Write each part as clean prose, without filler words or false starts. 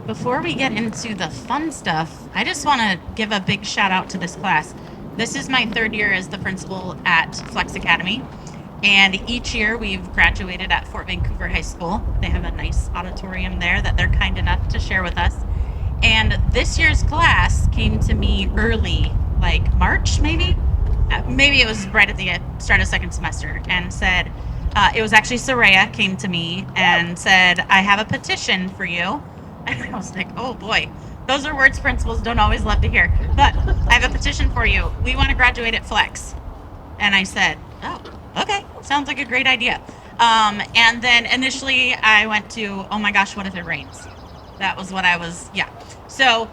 Before we get into the fun stuff, I just want to give a big shout out to this class. This is my third year as the principal at Flex Academy, and each year we've graduated at Fort Vancouver High School. They have a nice auditorium there that they're kind enough to share with us. And this year's class came to me early, like March maybe? Maybe it was right at the start of second semester, and said, it was actually Soraya came to me and said, I have a petition for you. And I was like, oh boy, those are words principals don't always love to hear. But I have a petition for you. We want to graduate at Flex. And I said, oh, okay, sounds like a great idea. And then initially I went to, oh my gosh, what if it rains? That was what I was, yeah. So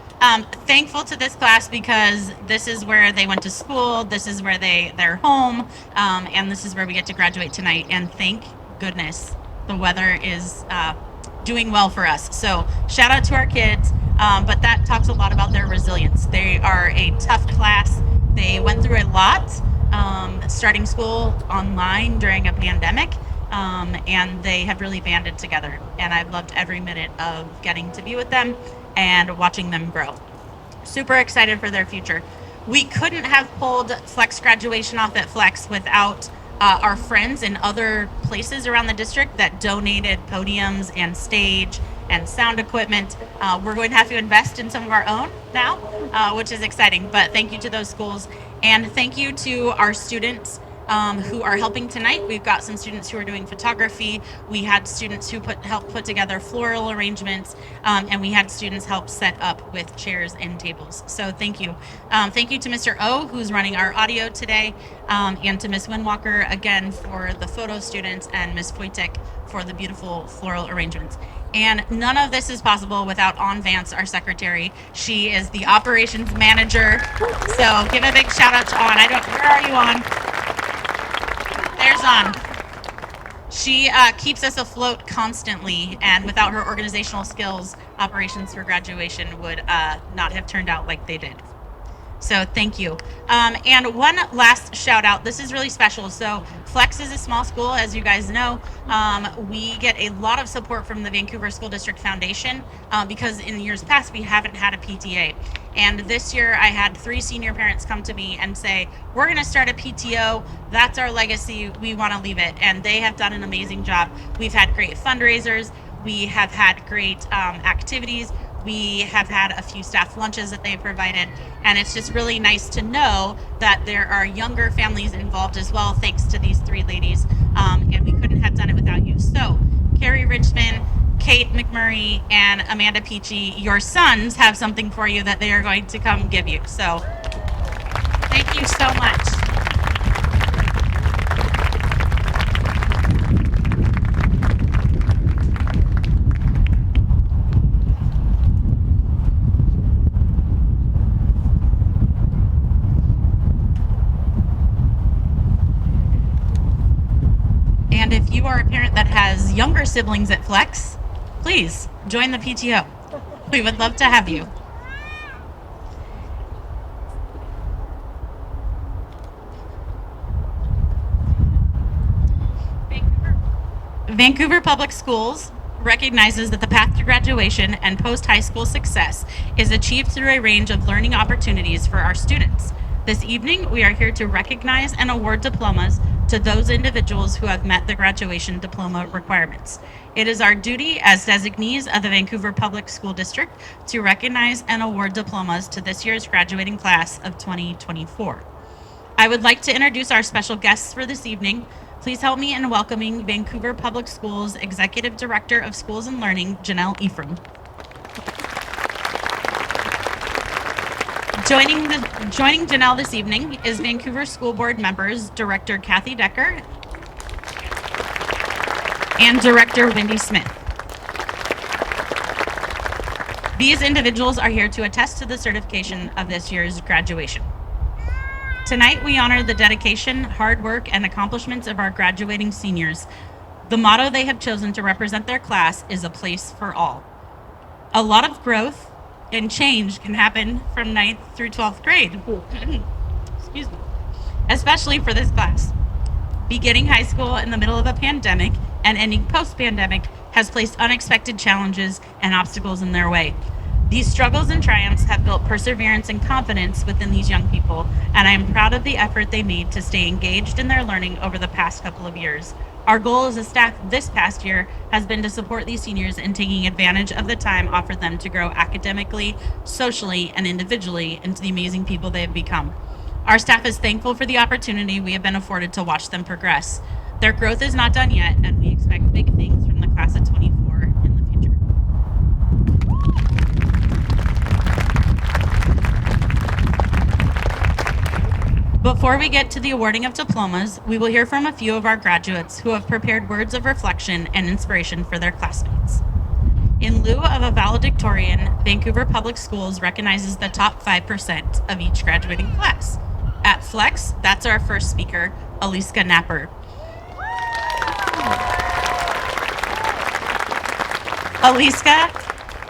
thankful to this class because this is where they went to school, this is where they're home, and this is where we get to graduate tonight. And thank goodness the weather is doing well for us. So shout out to our kids, but that talks a lot about their resilience. They are a tough class. They went through a lot, starting school online during a pandemic. And they have really banded together, and I've loved every minute of getting to be with them and watching them grow. Super excited for their future. We couldn't have pulled Flex graduation off at Flex without our friends in other places around the district that donated podiums and stage and sound equipment. We're going to have to invest in some of our own now, which is exciting, but thank you to those schools, and thank you to our students who are helping tonight. We've got some students who are doing photography. We had students who helped put together floral arrangements, and we had students help set up with chairs and tables. So thank you. Thank you to Mr. O, who's running our audio today, and to Ms. Windwalker again for the photo students, and Ms. Wojtek for the beautiful floral arrangements. And none of this is possible without On Vance, our secretary. She is the operations manager. So give a big shout out to On. Where are you, On? There's On. She keeps us afloat constantly, and without her organizational skills, operations for graduation would not have turned out like they did. So thank you. And one last shout out. This is really special. So Flex is a small school, as you guys know. We get a lot of support from the Vancouver School District Foundation because in years past we haven't had a PTA. And this year I had 3 senior parents come to me and say, we're going to start a PTO. That's our legacy. We want to leave it. And they have done an amazing job. We've had great fundraisers. We have had great activities. We have had a few staff lunches that they've provided, and it's just really nice to know that there are younger families involved as well, thanks to these 3 ladies, and we couldn't have done it without you. So, Carrie Richmond, Kate McMurray, and Amanda Peachy, your sons have something for you that they are going to come give you. So, thank you so much. And if you are a parent that has younger siblings at Flex, please join the PTO. We would love to have you. Vancouver Public Schools recognizes that the path to graduation and post-high school success is achieved through a range of learning opportunities for our students. This evening, we are here to recognize and award diplomas to those individuals who have met the graduation diploma requirements. It is our duty as designees of the Vancouver Public School District to recognize and award diplomas to this year's graduating class of 2024. I would like to introduce our special guests for this evening. Please help me in welcoming Vancouver Public Schools Executive Director of Schools and Learning, Janelle Ephraim. Joining Janelle this evening is Vancouver School Board members Director Kathy Decker and Director Wendy Smith. These individuals are here to attest to the certification of this year's graduation. Tonight, we honor the dedication, hard work, and accomplishments of our graduating seniors. The motto they have chosen to represent their class is a place for all. A lot of growth and change can happen from 9th through 12th grade. Excuse me. Especially for this class. Beginning high school in the middle of a pandemic and ending post-pandemic has placed unexpected challenges and obstacles in their way. These struggles and triumphs have built perseverance and confidence within these young people, and I am proud of the effort they made to stay engaged in their learning over the past couple of years. Our goal as a staff this past year has been to support these seniors in taking advantage of the time offered them to grow academically, socially, and individually into the amazing people they have become. Our staff is thankful for the opportunity we have been afforded to watch them progress. Their growth is not done yet, and we expect big things from the class of 24 in the future. Before we get to the awarding of diplomas, we will hear from a few of our graduates who have prepared words of reflection and inspiration for their classmates. In lieu of a valedictorian, Vancouver Public Schools recognizes the top 5% of each graduating class. At Flex, that's our first speaker, Aliska Napper. Aliska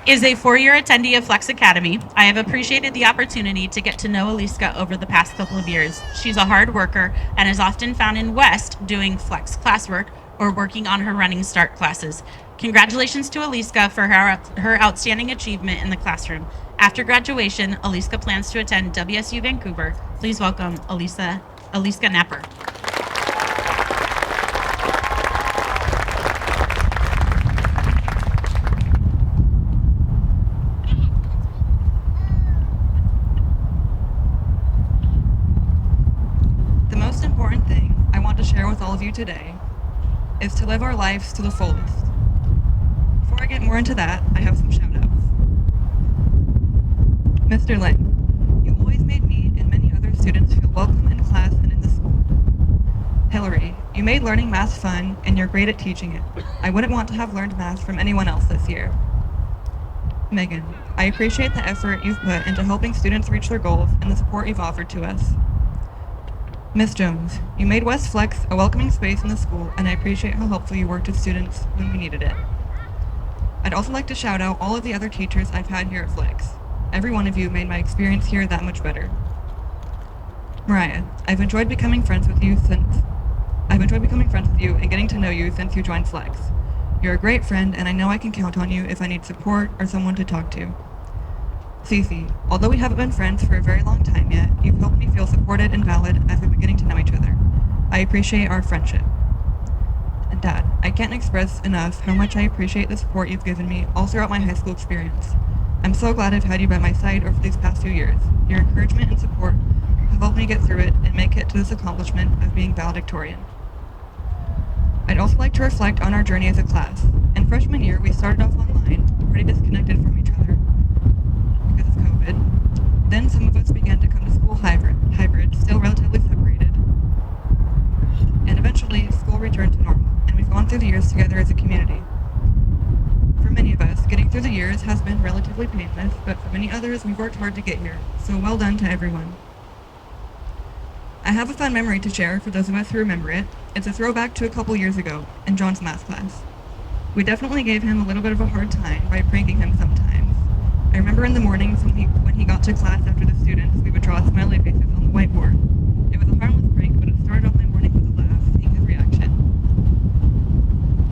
is a 4-year attendee of Flex Academy. I have appreciated the opportunity to get to know Aliska over the past couple of years. She's a hard worker and is often found in West doing Flex classwork or working on her running start classes. Congratulations to Aliska for her outstanding achievement in the classroom. After graduation, Aliska plans to attend WSU Vancouver. Please welcome Aliska Napper. The most important thing I want to share with all of you today is to live our lives to the fullest. Before I get more into that, I have some shout outs. Mr. Lin, you always made me and many other students feel welcome in class and in the school. Hillary, you made learning math fun and you're great at teaching it. I wouldn't want to have learned math from anyone else this year. Megan, I appreciate the effort you've put into helping students reach their goals and the support you've offered to us. Miss Jones, you made West Flex a welcoming space in the school, and I appreciate how helpful you worked with students when we needed it. I'd also like to shout out all of the other teachers I've had here at Flex. Every one of you made my experience here that much better. Mariah, I've enjoyed becoming friends with you and getting to know you since you joined Flex. You're a great friend, and I know I can count on you if I need support or someone to talk to. Cece, although we haven't been friends for a very long time yet, you've helped me feel supported and valid as we've been getting to know each other. I appreciate our friendship. And Dad, I can't express enough how much I appreciate the support you've given me all throughout my high school experience. I'm so glad I've had you by my side over these past few years. Your encouragement and support have helped me get through it and make it to this accomplishment of being valedictorian. I'd also like to reflect on our journey as a class. In freshman year, we started off online, pretty disconnected from each other because of COVID. Then some of us began to come to school hybrid, still relatively separated. And eventually, school returned to normal, and we've gone through the years together as a community. For many of us, getting through the years has been relatively painless, but for many others, we've worked hard to get here, so well done to everyone. I have a fun memory to share for those of us who remember it. It's a throwback to a couple years ago in John's math class. We definitely gave him a little bit of a hard time by pranking him sometimes. I remember in the mornings when he got to class after the students, we would draw smiley faces on the whiteboard. It was a harmless prank, but it started off my morning with a laugh, seeing his reaction.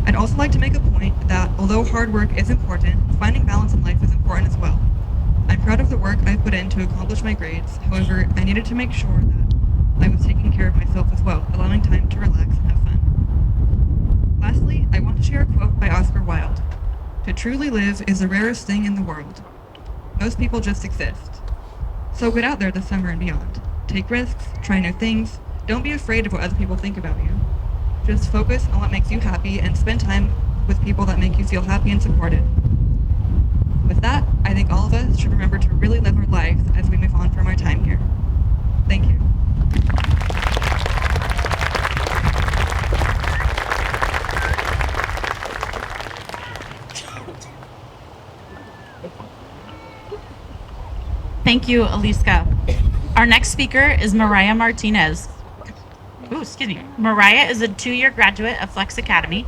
I'd also like to make a point that although hard work is important, finding balance in life is important as well. I'm proud of the work I've put in to accomplish my grades. However, I needed to make sure that I was taking care of myself as well, allowing time to relax and have fun. Lastly, I want to share a quote by Oscar Wilde. To truly live is the rarest thing in the world. Most people just exist. So get out there this summer and beyond. Take risks, try new things, don't be afraid of what other people think about you. Just focus on what makes you happy and spend time with people that make you feel happy and supported. With that, I think all of us should remember to really live our lives as we move on from our time here. Thank you. Thank you, Aliska. Our next speaker is Mariah Martinez. Mariah is a 2-year graduate of Flex Academy.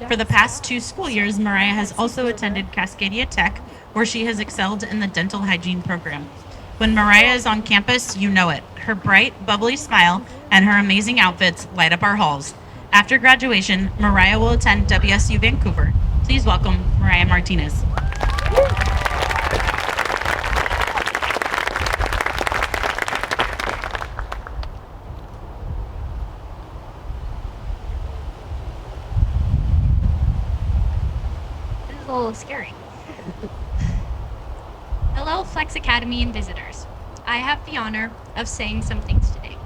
For the past 2 school years, Mariah has also attended Cascadia Tech, where she has excelled in the dental hygiene program. When Mariah is on campus, you know it. Her bright, bubbly smile and her amazing outfits light up our halls. After graduation, Mariah will attend WSU Vancouver. Please welcome Mariah Martinez. little scary. Hello, Flex Academy and visitors. I have the honor of saying some things today.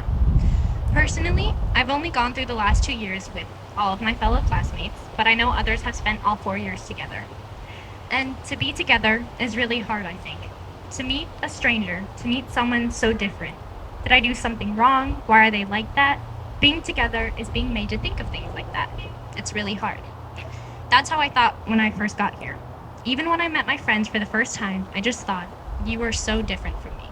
Personally, I've only gone through the last 2 years with all of my fellow classmates, but I know others have spent all 4 years together. And to be together is really hard, I think. To meet a stranger, to meet someone so different. Did I do something wrong? Why are they like that? Being together is being made to think of things like that. It's really hard. That's how I thought when I first got here. Even when I met my friends for the first time, I just thought, you are so different from me.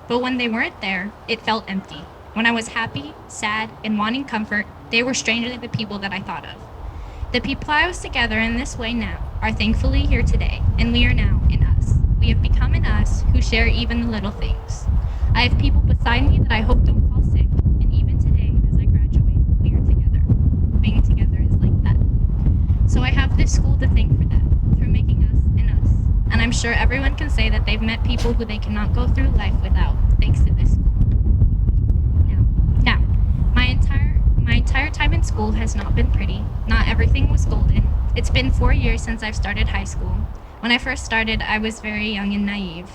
But when they weren't there, it felt empty. When I was happy, sad, and wanting comfort, they were stranger than the people that I thought of. The people I was together in this way now are thankfully here today, and we are now in us. We have become an us who share even the little things. I have people beside me that I hope don't fall sick, and even today, as I graduate, we are together. Being together is like that. So I have this school to thank for that, for making us an us. And I'm sure everyone can say that they've met people who they cannot go through life without, thanks to this school. Now, my entire time in school has not been pretty. Not everything was golden. It's been 4 years since I've started high school. When I first started, I was very young and naive.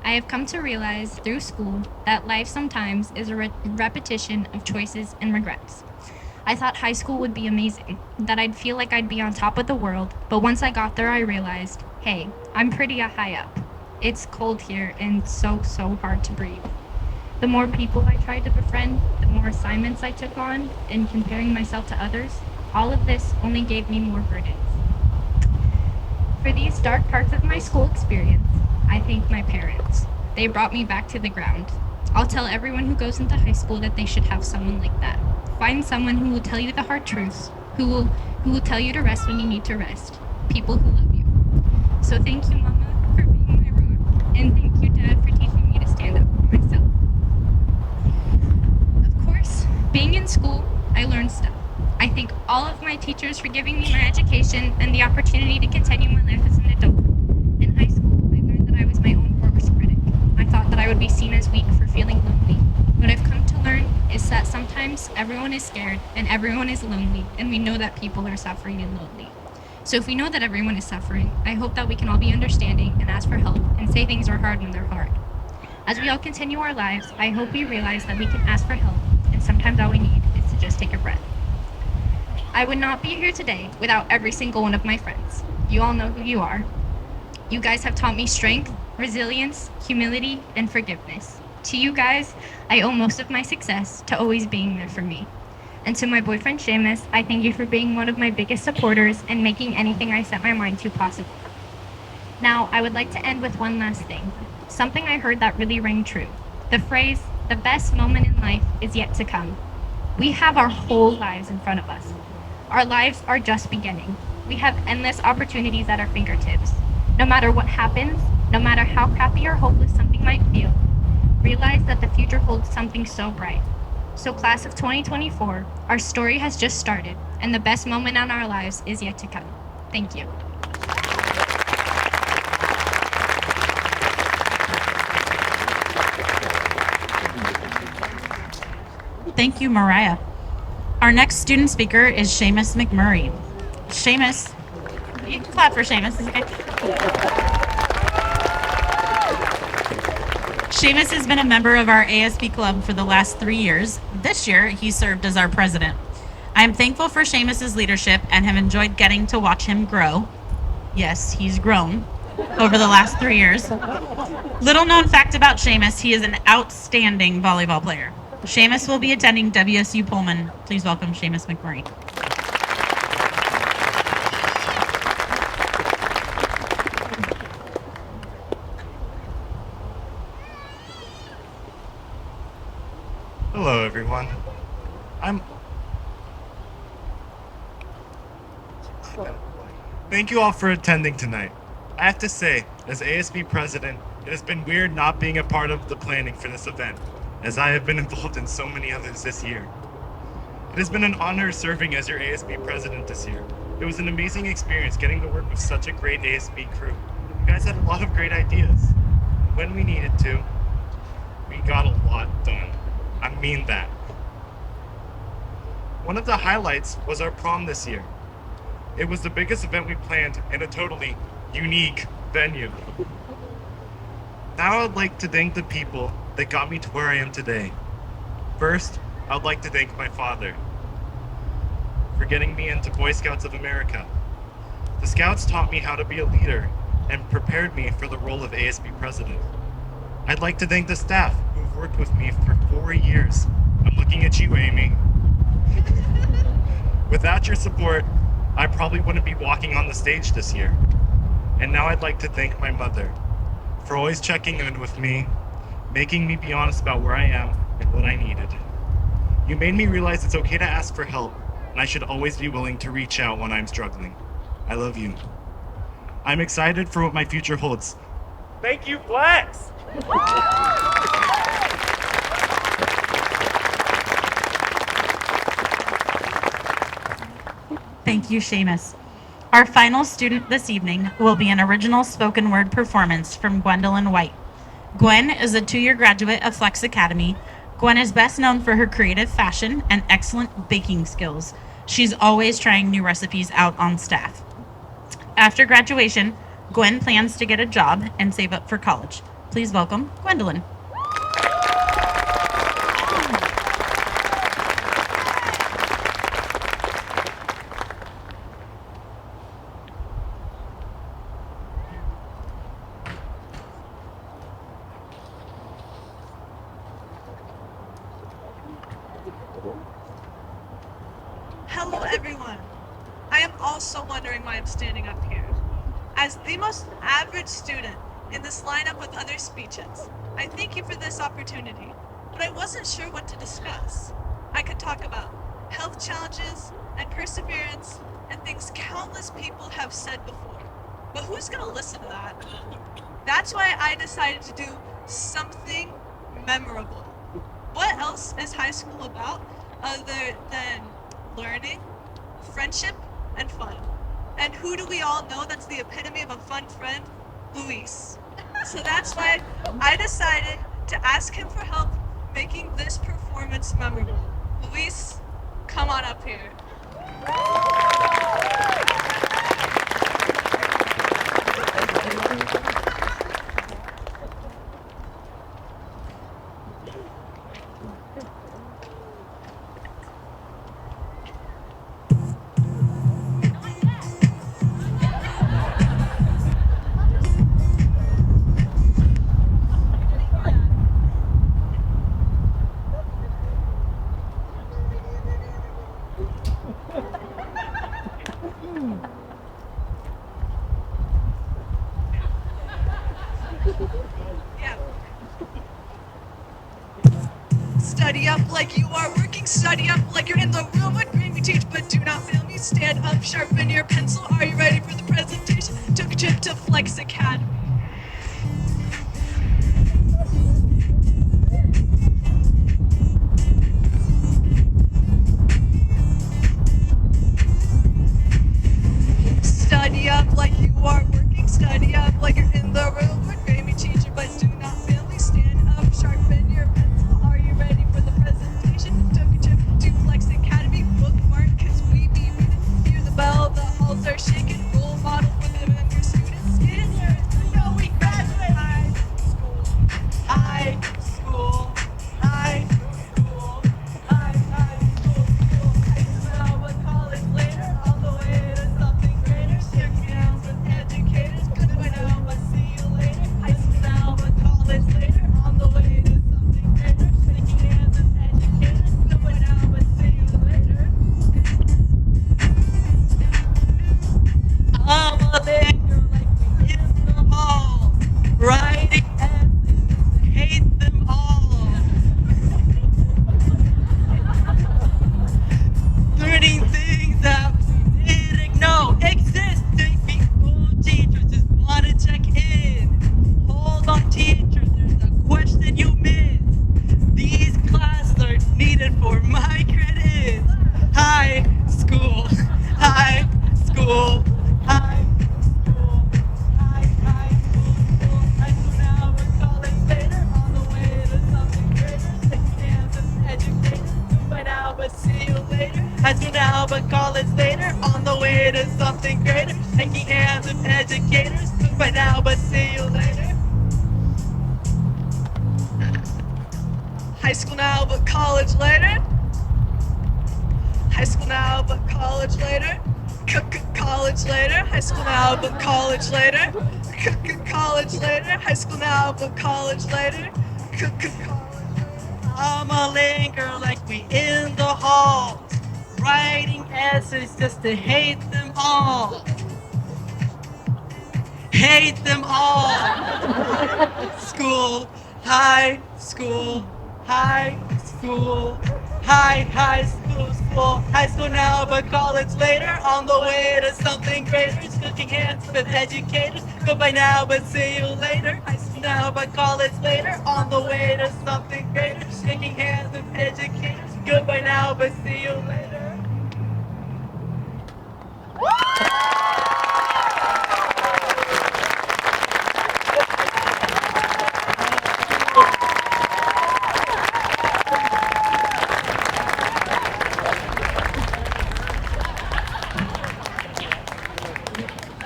I have come to realize through school that life sometimes is a repetition of choices and regrets. I thought high school would be amazing, that I'd feel like I'd be on top of the world, but once I got there, I realized, hey, I'm pretty high up. It's cold here and so hard to breathe. The more people I tried to befriend, the more assignments I took on, and comparing myself to others, all of this only gave me more burdens. For these dark parts of my school experience, I thank my parents. They brought me back to the ground. I'll tell everyone who goes into high school that they should have someone like that. Find someone who will tell you the hard truths, who will tell you to rest when you need to rest. People who love you. So thank you, Mama, for being my rock, and thank you, Dad, for teaching me to stand up for myself. Of course, being in school, I learned stuff. I thank all of my teachers for giving me my education and the opportunity to continue my life as an adult. In high school, I learned that I was my own worst critic. I thought that I would be seen as weak for feeling lonely. What I've come to learn is that sometimes everyone is scared and everyone is lonely, and we know that people are suffering and lonely. So if we know that everyone is suffering, I hope that we can all be understanding and ask for help and say things are hard when they're hard. As we all continue our lives, I hope we realize that we can ask for help, and sometimes all we need is to just take a breath. I would not be here today without every single one of my friends. You all know who you are. You guys have taught me strength, resilience, humility, and forgiveness. To you guys, I owe most of my success to always being there for me. And to my boyfriend Seamus, I thank you for being one of my biggest supporters and making anything I set my mind to possible. Now, I would like to end with one last thing. Something I heard that really rang true. The phrase, the best moment in life is yet to come. We have our whole lives in front of us. Our lives are just beginning. We have endless opportunities at our fingertips. No matter what happens, no matter how crappy or hopeless something might feel, realize that the future holds something so bright. So class of 2024, our story has just started, and the best moment in our lives is yet to come. Thank you. Thank you, Mariah. Our next student speaker is Seamus McMurray. Seamus, you can clap for Seamus, it's okay. Seamus has been a member of our ASB club for the last 3 years. This year, he served as our president. I am thankful for Seamus's leadership and have enjoyed getting to watch him grow. Yes, he's grown over the last 3 years. Little known fact about Seamus, he is an outstanding volleyball player. Seamus will be attending WSU Pullman. Please welcome Seamus McMurray. Hello, everyone. Thank you all for attending tonight. I have to say, as ASB president, it has been weird not being a part of the planning for this event, as I have been involved in so many others this year. It has been an honor serving as your ASB president this year. It was an amazing experience getting to work with such a great ASB crew. You guys had a lot of great ideas. When we needed to, we got a lot done. I mean that. One of the highlights was our prom this year. It was the biggest event we planned and a totally unique venue. Now I'd like to thank the people that got me to where I am today. First, I'd like to thank my father for getting me into Boy Scouts of America. The Scouts taught me how to be a leader and prepared me for the role of ASB president. I'd like to thank the staff who've worked with me for 4 years. I'm looking at you, Amy. Without your support, I probably wouldn't be walking on the stage this year. And now I'd like to thank my mother for always checking in with me, making me be honest about where I am and what I needed. You made me realize it's okay to ask for help, and I should always be willing to reach out when I'm struggling. I love you. I'm excited for what my future holds. Thank you, Flex! Thank you, Seamus. Our final student this evening will be an original spoken word performance from Gwendolyn White. Gwen is a 2-year graduate of Flex Academy. Gwen is best known for her creative fashion and excellent baking skills. She's always trying new recipes out on staff. After graduation, Gwen plans to get a job and save up for college. Please welcome Gwendolyn. Hello, everyone. I am also wondering why I'm standing up here. As the most average student in this lineup with other speeches, I thank you for this opportunity, but I wasn't sure what to discuss. I could talk about health challenges and perseverance and things countless people have said before, but who's gonna listen to that? That's why I decided to do something memorable. What else is high school about other than learning, friendship, and fun? And who do we all know that's the epitome of a fun friend? Luis. So that's why I decided to ask him for help making this performance memorable. Luis, come on up here. Yeah. Study up like you are working, study up like you're in the room with me. We teach, but do not fail me. Stand up, sharpen your pencil. Are you ready for the presentation? Took a trip to Flex Academy. Study up like you are working, study up like you're in the room with me. Teacher, but do not fail me. Stand up, sharpen your pencil. Are you ready for the presentation? Took a trip to Flex Academy. Bookmark, cause we be reading. Hear the bell, the halls are shaking. Role model for them and your students. Get in there, so we graduate. High school, high school, high school. Now a college later, on the way to something greater. Shaking hands with educators. Goodbye now, but see you later. High school now, but college later, on the way to something greater. Shaking hands with educators. Goodbye now, but see you later. I'm a linger like me in the hall, writing essays, hate them all. Learning things that we didn't know exist. Taking school teachers just wanna check in. Hold on, teachers, there's a question you missed. These classes are needed for my credits. High school, high school, high school, high school now, we're college later, on the way to something greater. Shaking hands with educators. Goodbye now, but see you later. High school now, but college later, on the way to something greater. shaking hands with educators. Goodbye now, but see you later. High school now, but college later. High school now, but college later. College later. High school now, but college later. College later. High school now, but college later. I'ma linger like we in the halls, writing essays just to hate them all. Hate them all. School, high school, high school, high school, high school now, but college later. On the way to something greater, shaking hands with educators. Goodbye now, but see you later. High school now, but college later. On the way to something greater, shaking hands with educators. Goodbye now, but see you later.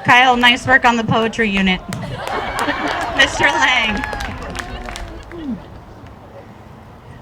Kyle, nice work on the poetry unit. Mr. Lang.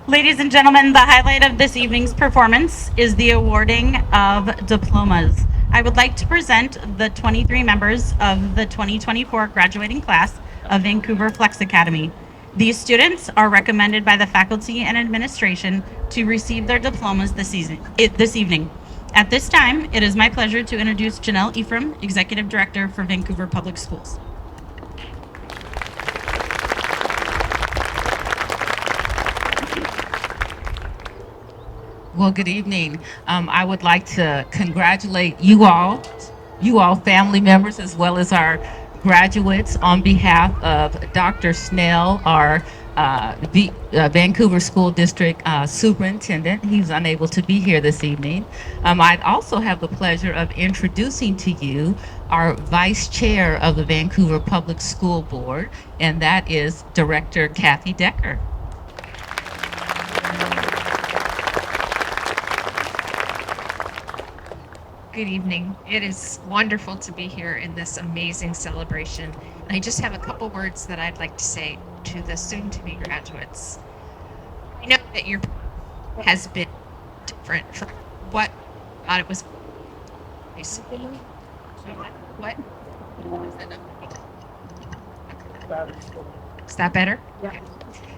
Ladies and gentlemen, the highlight of this evening's performance is the awarding of diplomas. I would like to present the 23 members of the 2024 graduating class of Vancouver Flex Academy. These students are recommended by the faculty and administration to receive their diplomas this evening. At this time, it is my pleasure to introduce Janelle Ephraim, Executive Director for Vancouver Public Schools. Well, good evening. I would like to congratulate you all family members, as well as our graduates, on behalf of Dr. Snell, our Vancouver School District Superintendent. He's unable to be here this evening. I'd also have the pleasure of introducing to you our Vice Chair of the Vancouver Public School Board, and that is Director Kathy Decker. Good evening. It is wonderful to be here in this amazing celebration. And I just have a couple words that I'd like to say to the soon-to-be graduates. I know that your has been different from what I thought it was. What? Is that better? Yeah.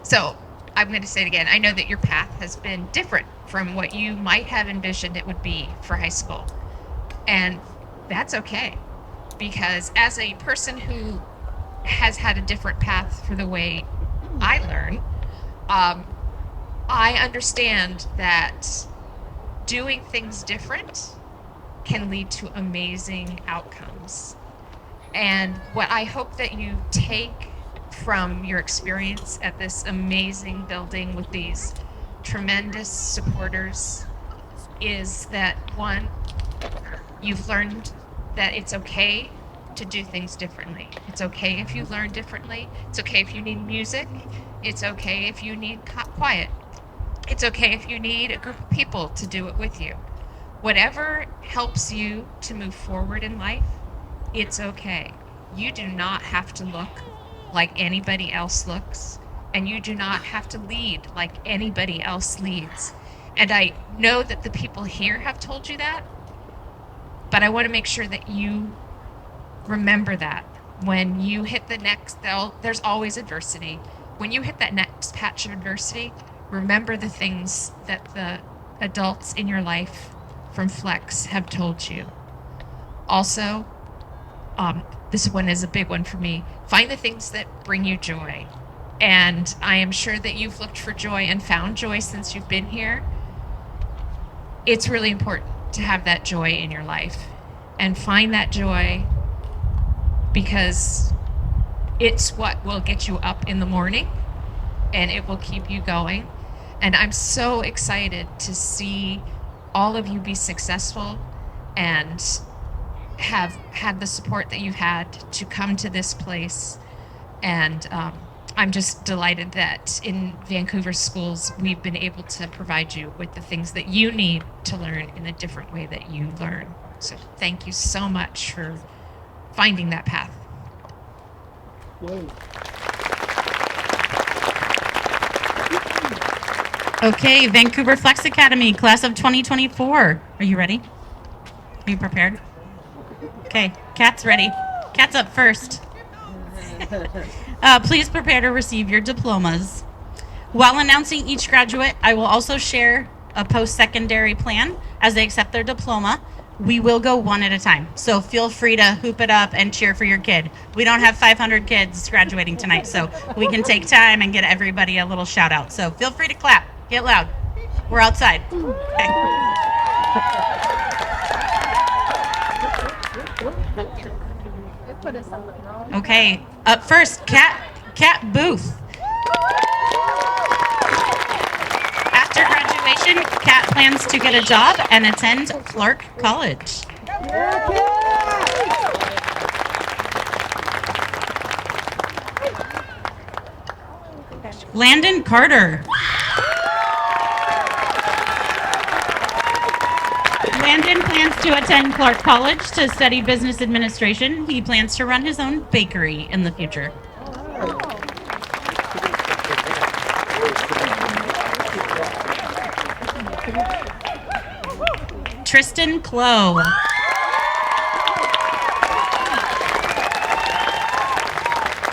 So I'm going to say it again. I know that your path has been different from what you might have envisioned it would be for high school. And that's okay, because as a person who has had a different path for the way I learn, I understand that doing things different can lead to amazing outcomes. And what I hope that you take from your experience at this amazing building with these tremendous supporters is that, one, you've learned that it's okay to do things differently. It's okay if you learn differently. It's okay if you need music. It's okay if you need quiet. It's okay if you need a group of people to do it with you. Whatever helps you to move forward in life, it's okay. You do not have to look like anybody else looks, and you do not have to lead like anybody else leads. And I know that the people here have told you that, but I want to make sure that you remember that when you hit the next, there's always adversity. When you hit that next patch of adversity, remember the things that the adults in your life from Flex have told you. Also, this one is a big one for me. Find the things that bring you joy. And I am sure that you've looked for joy and found joy since you've been here. It's really important to have that joy in your life, and find that joy, because it's what will get you up in the morning and it will keep you going. And I'm so excited to see all of you be successful and have had the support that you've had to come to this place. And I'm just delighted that in Vancouver schools, we've been able to provide you with the things that you need to learn in a different way that you learn. So thank you so much for finding that path. Okay, Vancouver Flex Academy, class of 2024. Are you ready? Are you prepared? Okay, Kat's ready. Kat's up first. Please prepare to receive your diplomas. While announcing each graduate, I will also share a post-secondary plan as they accept their diploma. We will go one at a time, so feel free to hoop it up and cheer for your kid. We don't have 500 kids graduating tonight, so we can take time and get everybody a little shout out. So feel free to clap, get loud. We're outside. Okay, up first, Kat Booth. After graduation, Kat plans to get a job and attend Clark College. Landon Carter. Landon plans to attend Clark College to study business administration. He plans to run his own bakery in the future. Tristan Clow.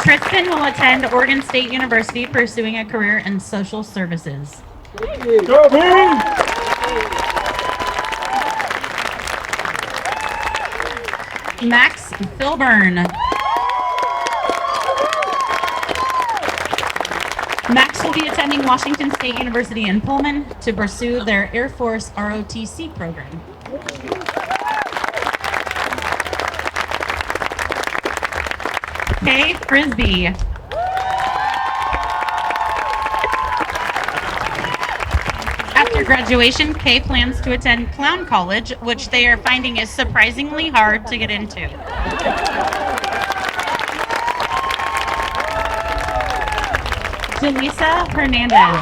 Tristan will attend Oregon State University pursuing a career in social services. Max Filburn. Max will be attending Washington State University in Pullman to pursue their Air Force ROTC program. Kay Frisbee. After graduation, Kay plans to attend Clown College, which they are finding is surprisingly hard to get into. Jaleesa Hernandez.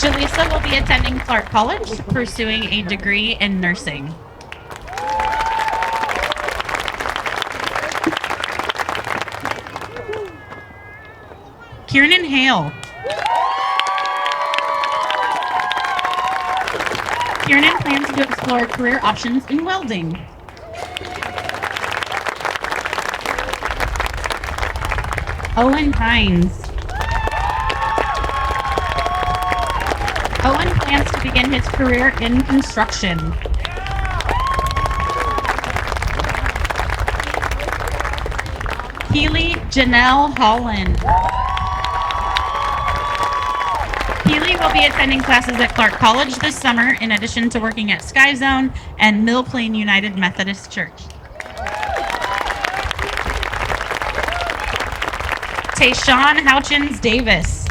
Jaleesa will be attending Clark College, pursuing a degree in nursing. Kieran Hale. Kieran plans to explore career options in welding. Owen Hines. Owen plans to begin his career in construction. Keely Janelle Holland. Keely will be attending classes at Clark College this summer, in addition to working at Sky Zone and Mill Plain United Methodist Church. Tayshawn Houchins Davis.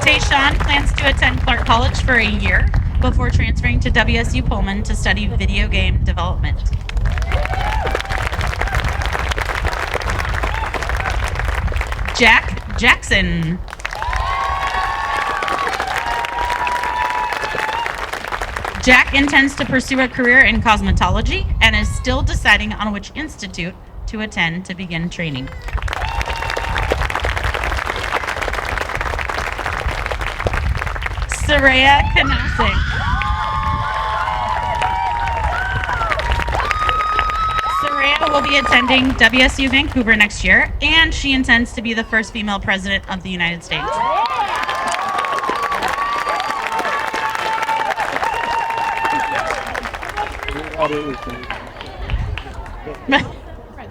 Tayshawn plans to attend Clark College for a year before transferring to WSU Pullman to study video game development. Jack Jackson. Jack intends to pursue a career in cosmetology and is still deciding on which institute to attend to begin training. Saraya Kanasic. Saraya will be attending WSU Vancouver next year, and she intends to be the first female president of the United States.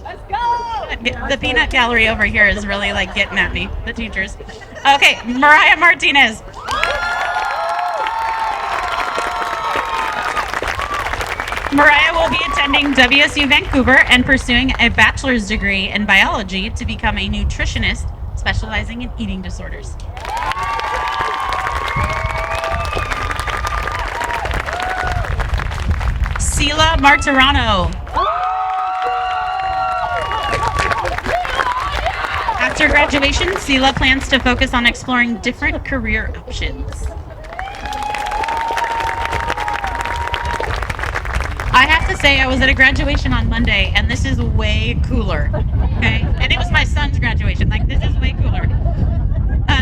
Let's go! The peanut gallery over here is really like getting at me, the teachers. Okay, Mariah Martinez. Mariah will be attending WSU Vancouver and pursuing a bachelor's degree in biology to become a nutritionist specializing in eating disorders. Sela Martirano. After graduation, Sela plans to focus on exploring different career options. to say I was at a graduation on Monday, and this is way cooler. Okay, and it was my son's graduation. Like, this is way cooler.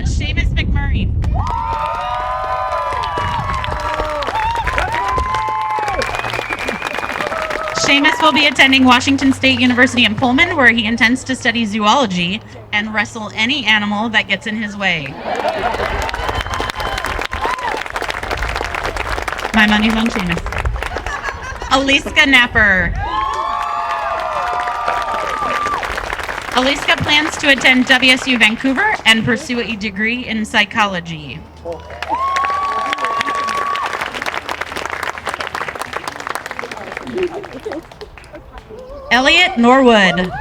Seamus McMurray. Seamus will be attending Washington State University in Pullman, where he intends to study zoology and wrestle any animal that gets in his way. My money's on Seamus. Aliska Napper. Aliska plans to attend WSU Vancouver and pursue a degree in psychology. Elliot Norwood.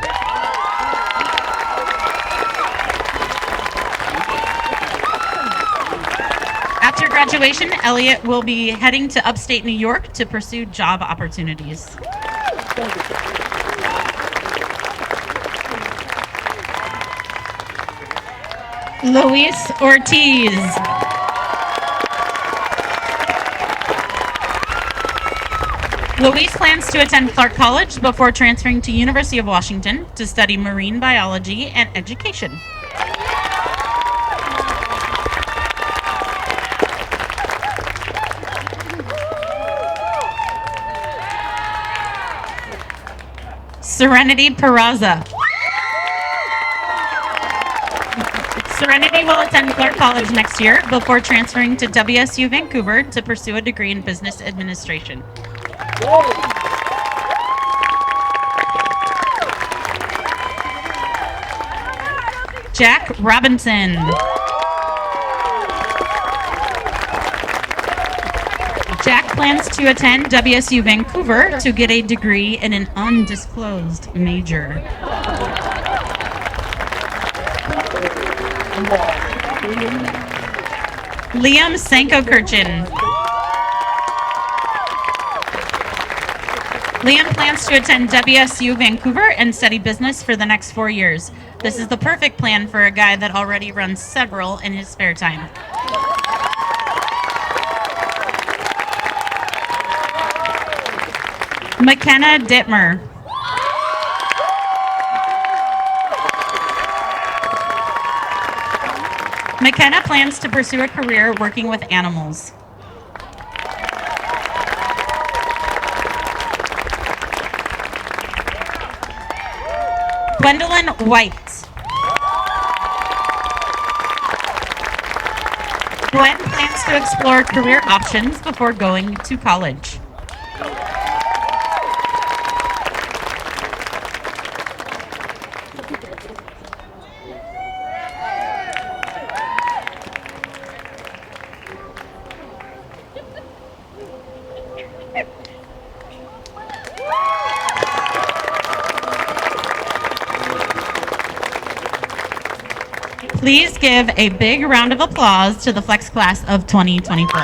After graduation, Elliot will be heading to upstate New York to pursue job opportunities. Luis Ortiz. Luis plans to attend Clark College before transferring to University of Washington to study marine biology and education. Serenity Peraza. Serenity will attend Clark College next year before transferring to WSU Vancouver to pursue a degree in business administration. Jack Robinson. Jack plans to attend WSU Vancouver to get a degree in an undisclosed major. Liam Sanko-Kirchen. Liam plans to attend WSU Vancouver and study business for the next 4 years. This is the perfect plan for a guy that already runs several in his spare time. McKenna Dittmer. McKenna plans to pursue a career working with animals. Gwendolyn White. Gwen plans to explore career options before going to college. Please give a big round of applause to the Flex class of 2024.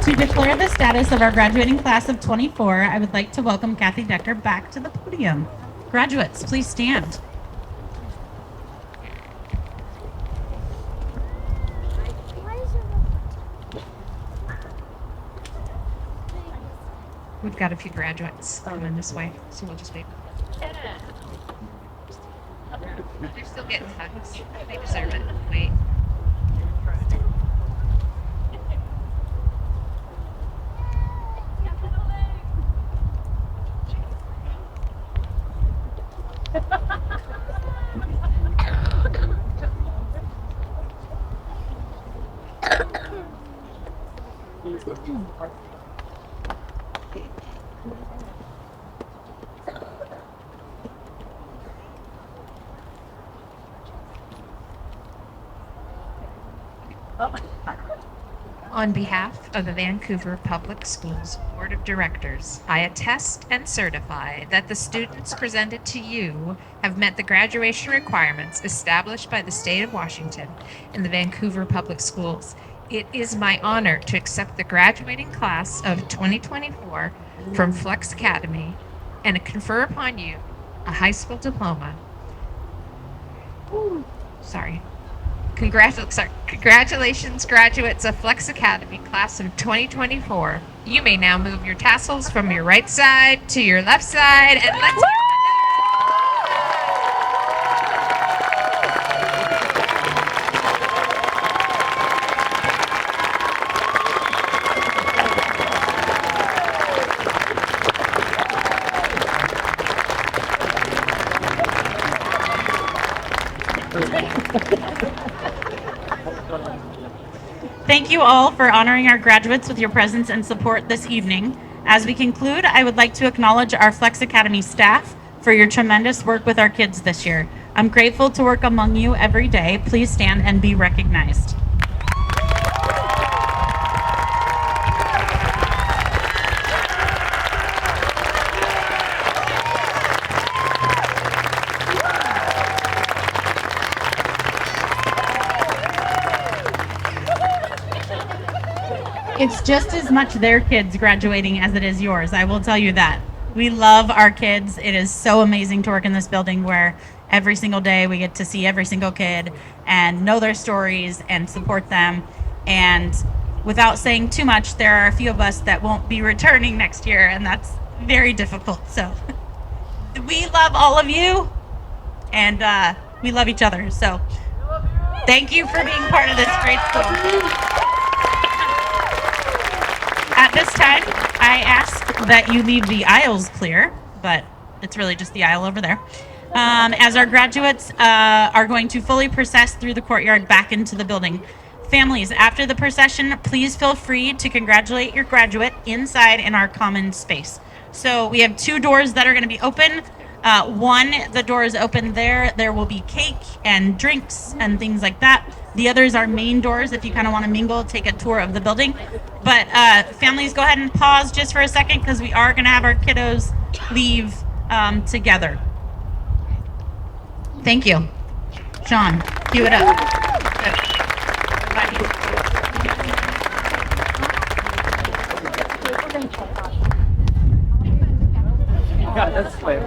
To declare the status of our graduating class of 24, I would like to welcome Kathy Decker back to the podium. Graduates, please stand. We've got a few graduates coming this way, so we'll just wait. They're still getting hugs. They deserve it. Wait. On behalf of the Vancouver Public Schools Board of Directors, I attest and certify that the students presented to you have met the graduation requirements established by the state of Washington and the Vancouver Public Schools. It is my honor to accept the graduating class of 2024 from Flex Academy and confer upon you a high school diploma. Sorry. Congratulations, graduates of Flex Academy, class of 2024. You may now move your tassels from your right side to your left side, and let's hear Thank you all for honoring our graduates with your presence and support this evening. As we conclude, I would like to acknowledge our Flex Academy staff for your tremendous work with our kids this year. I'm grateful to work among you every day. Please stand and be recognized. It's just as much their kids graduating as it is yours. I will tell you that. We love our kids. It is so amazing to work in this building where every single day we get to see every single kid and know their stories and support them. And without saying too much, there are a few of us that won't be returning next year, and that's very difficult. So we love all of you, and we love each other. So thank you for being part of this great school. At this time, I ask that you leave the aisles clear, but it's really just the aisle over there, as our graduates are going to fully process through the courtyard back into the building. Families, after the procession, please feel free to congratulate your graduate inside in our common space. So we have two doors that are going to be open. One, the door is open there. There will be cake and drinks and things like that. The others are main doors if you kind of want to mingle, take a tour of the building. But families, go ahead and pause just for a second because we are going to have our kiddos leave together. Thank you. Sean, cue it up. Yeah, that's clear.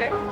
Okay.